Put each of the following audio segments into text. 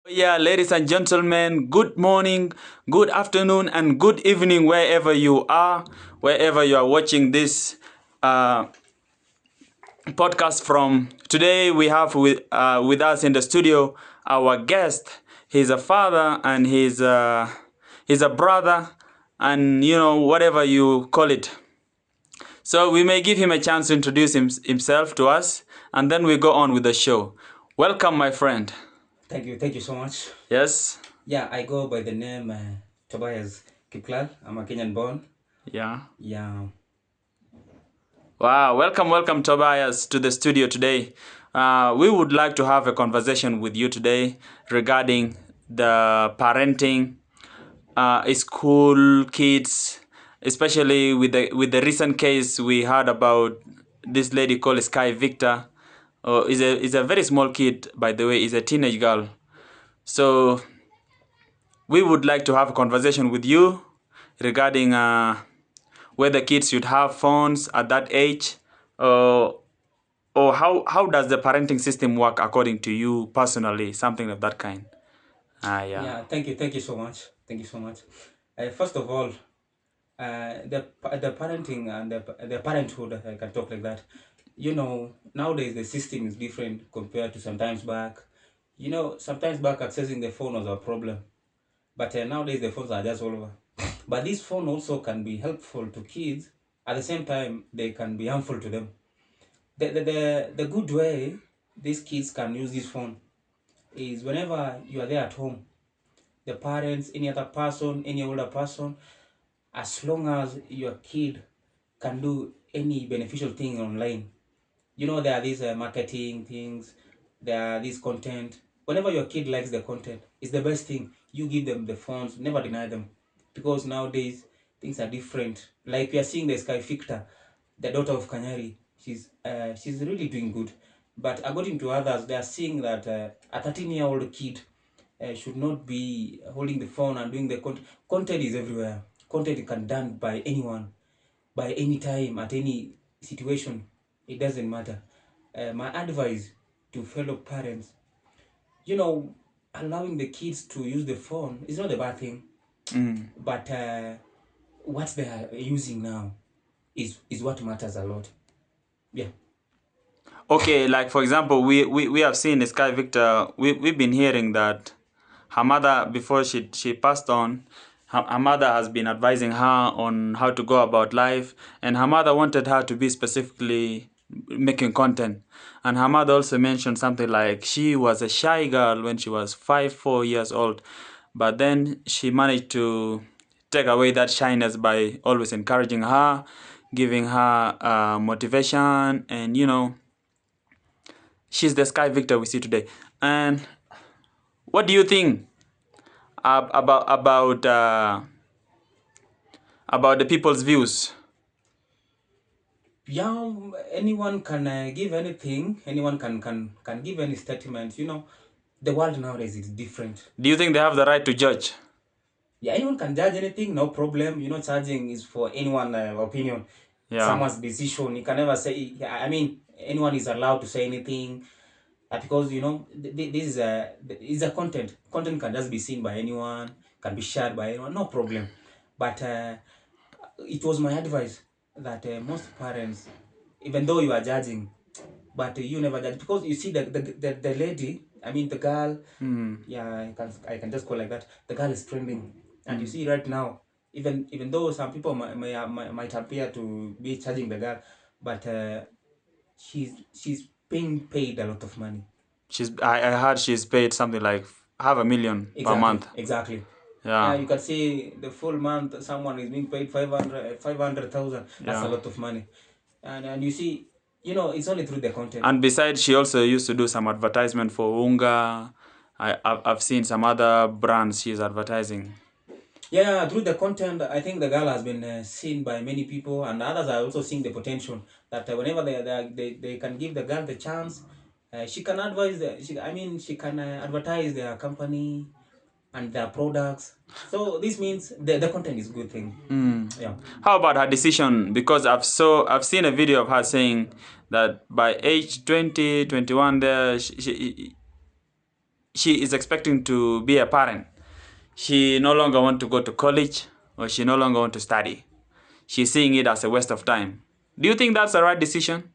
Yeah, ladies and gentlemen, good morning, good afternoon, and good evening wherever you are watching this uh, podcast from. Today we have with us in the studio our guest. He's a father and he's a brother, and whatever you call it. So we may give him a chance to introduce himself to us, and then we go on with the show. Welcome, my friend. Thank you so much. Yes. Yeah, I go by the name Tobias Kiplal. I'm a Kenyan born. Yeah. Yeah, Wow, welcome, Tobias, to the studio today. We would like to have a conversation with you today regarding the parenting, school kids, especially with the recent case we heard about this lady called Sky Victor. Is a very small kid, by the way, is a teenage girl. So we would like to have a conversation with you regarding whether kids should have phones at that age, or how does the parenting system work according to you personally, something of that kind. Yeah. yeah. Thank you so much. Thank you so much. First of all, the parenting and the parenthood, I can talk like that. Nowadays the system is different compared to sometimes back. Sometimes back accessing the phone was a problem, but nowadays the phones are just all over. But this phone also can be helpful to kids. At the same time, they can be harmful to them. The good way these kids can use this phone is whenever you are there at home, the parents, any other person, any older person, as long as your kid can do any beneficial thing online. There are these marketing things, there are this content. Whenever your kid likes the content, it's the best thing. You give them the phones, never deny them. Because nowadays things are different. Like we are seeing the Sky Ficta, the daughter of Kanyari, she's really doing good. But according to others, they are seeing that a 13-year-old kid should not be holding the phone and doing the content. Content is everywhere. Content can done by anyone, by any time, at any situation. It doesn't matter. My advice to fellow parents, you know, allowing the kids to use the phone is not a bad thing, Mm. but what they are using now is what matters a lot. Yeah. Okay, like for example, we have seen Sky Victor. We've been hearing that her mother, before she passed on, her mother has been advising her on how to go about life, and her mother wanted her to be specifically making content. And her mother also mentioned something like she was a shy girl when she was 4 years old, but then she managed to take away that shyness by always encouraging her, giving her motivation, and she's the Sky Victor we see today. And what do you think about the people's views? Yeah, anyone can give anything. Anyone can give any statement. The world nowadays is different. Do you think they have the right to judge? Yeah, anyone can judge anything, no problem. Charging is for anyone opinion, Yeah. someone's decision. You can never say. Yeah, I mean, anyone is allowed to say anything, because this is a content. Content can just be seen by anyone, can be shared by anyone, no problem. But it was my advice that most parents, even though you are judging, but you never judge, because you see the lady, I mean the girl. Mm. Yeah, I can just call like that. The girl is trending, and you Mm. see right now, even though some people might appear to be charging the girl, but she's being paid a lot of money. I heard she's paid something like half a million per Exactly, month. exactly. Yeah. You can see the full month someone is being paid 500,000. That's a Yeah. lot of money. And you see, it's only through the content. And besides, she also used to do some advertisement for Unga. I've seen some other brands she's advertising. Yeah, through the content, I think the girl has been seen by many people, and others are also seeing the potential that whenever they can give the girl the chance, she can advise. She can advertise their company and their products. So this means the content is a good thing. Mm. Yeah. How about her decision? Because I've seen a video of her saying that by age 20, 21, there she is expecting to be a parent. She no longer want to go to college, or she no longer want to study. She's seeing it as a waste of time. Do you think that's the right decision?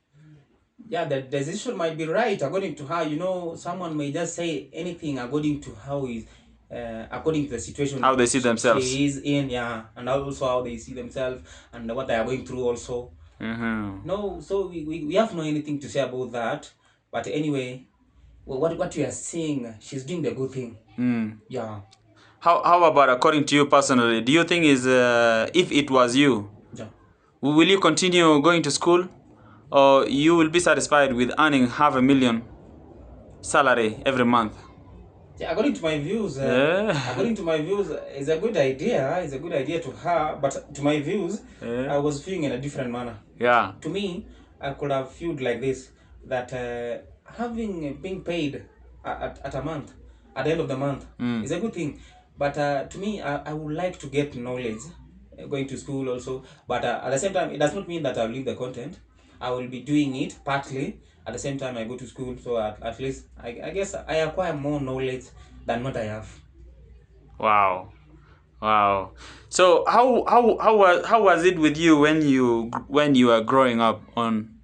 Yeah, the decision might be right according to her. You know, someone may just say anything according to how is, according to the situation How they see themselves. she is in, yeah, and also how they see themselves and what they are going through also. Mm-hmm. No, so we have no anything to say about that. But anyway, what we are saying, she's doing the good thing. Yeah, How about according to you personally? Do you think is if it was you, yeah. will you continue going to school, or you will be satisfied with earning $500,000 salary every month? Yeah, according to my views, Yeah. according to my views, it's a good idea. It's a good idea to her, but to my views, Yeah. I was feeling in a different manner. Yeah. To me, I could have viewed like this: that having being paid at a month, at the end of the month, is a good thing. But to me, I would like to get knowledge, going to school also. But at the same time, it does not mean that I'll leave the content. I will be doing it partly at the same time I go to school. So at least I guess I acquire more knowledge than what I have. Wow. Wow. So how was it with you when you were growing up on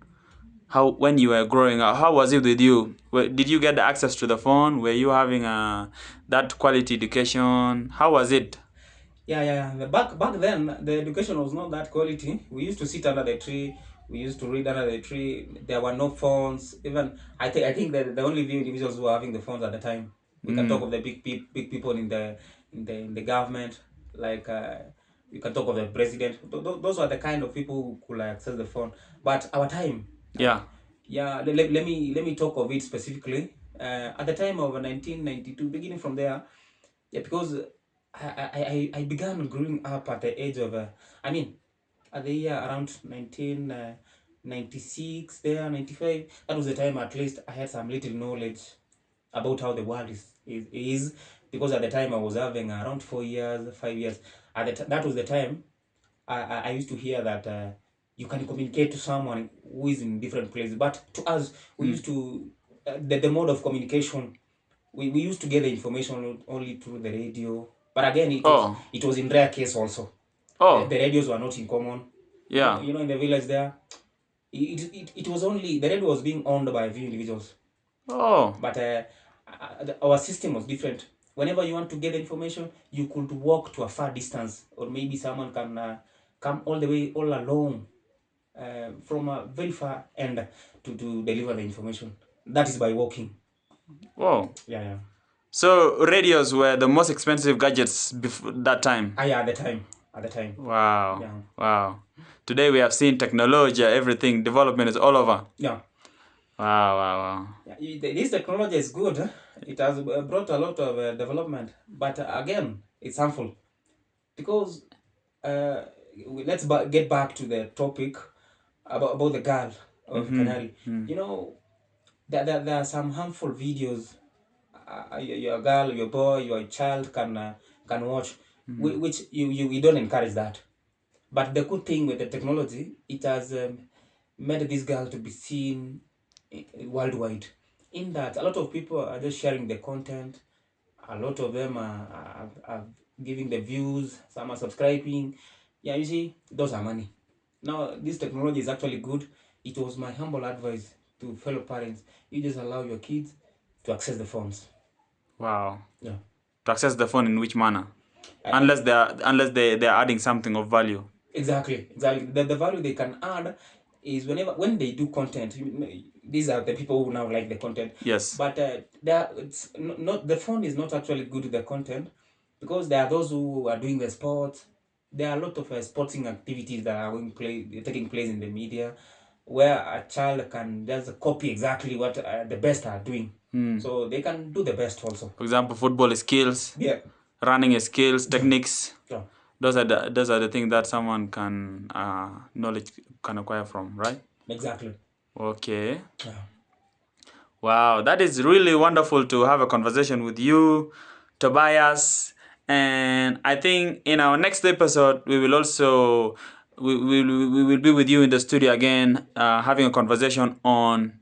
when you were growing up? How was it with you? Did you get the access to the phone? Were you having that quality education? How was it? Yeah. Back then, the education was not that quality. We used to sit under the tree. We used to read under the tree. There were no phones. Even I think that the only few individuals who were having the phones at the time. We can talk of the big people in the government, like you can talk of the president. Those were the kind of people who could access the phone. But our time, Yeah. yeah. Let me talk of it specifically. At the time of 1992, beginning from there, yeah, because I began growing up at the age of I mean at the year around 1996 there 95. That was the time at least I had some little knowledge about how the world is because at the time I was having around 4 years 5 years. That was the time I used to hear that you can communicate to someone who is in different places, but to us we used to the mode of communication, we used to get the information only through the radio. But again, Oh. it was in rare case also. Oh. The radios were not in common. Yeah. In the village there, it was only the radio was being owned by a few individuals. Oh. But our system was different. Whenever you want to get information, you could walk to a far distance, or maybe someone can come all the way all along from a very far end to deliver the information. That is by walking. Whoa. Yeah. So radios were the most expensive gadgets before that time. Yeah, at the time. Wow. Yeah. Wow. Today we have seen technology, everything, development is all over. Yeah. Wow. Yeah, this technology is good. It has brought a lot of development, but again, it's harmful because let's get back to the topic about the girl of Canary. You know, there are some harmful videos. Your girl, your boy, your child can watch, which you don't encourage that. But the good thing with the technology, it has made this girl to be seen worldwide. In that, a lot of people are just sharing the content. A lot of them are giving the views. Some are subscribing. Yeah, you see, those are money. Now, this technology is actually good. It was my humble advice to fellow parents. You just allow your kids to access the phones. Wow. Yeah. To access the phone in which manner? Unless they are adding something of value. Exactly. The value they can add is when they do content. These are the people who now like the content. Yes. But it's not the phone is not actually good with the content because there are those who are doing the sports. There are a lot of sporting activities that are taking place in the media, where a child can just copy exactly what the best are doing. So they can do the best also. For example, football skills. Yeah. Running skills, techniques. Yeah. Those are the things that someone can knowledge can acquire from, right? Exactly. Okay. Yeah. Wow, that is really wonderful to have a conversation with you, Tobias. And I think in our next episode we will also we will be with you in the studio again, having a conversation on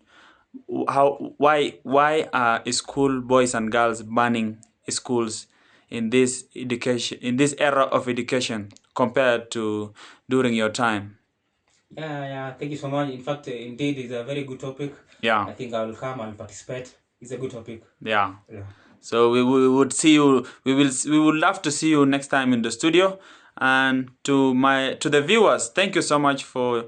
why are school boys and girls banning schools in this education, in this era of education, compared to during your time? Yeah, thank you so much. In fact, indeed, it's a very good topic. Yeah. I think I will come and participate. It's a good topic. Yeah. Yeah. So we would see you. We would love to see you next time in the studio. And to the viewers, thank you so much for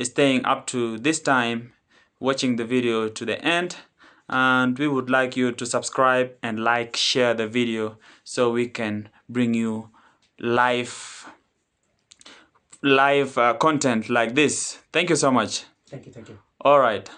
staying up to this time, watching the video to the end. And we would like you to subscribe and like, share the video, so we can bring you live content like this. Thank you so much. Thank you. All right.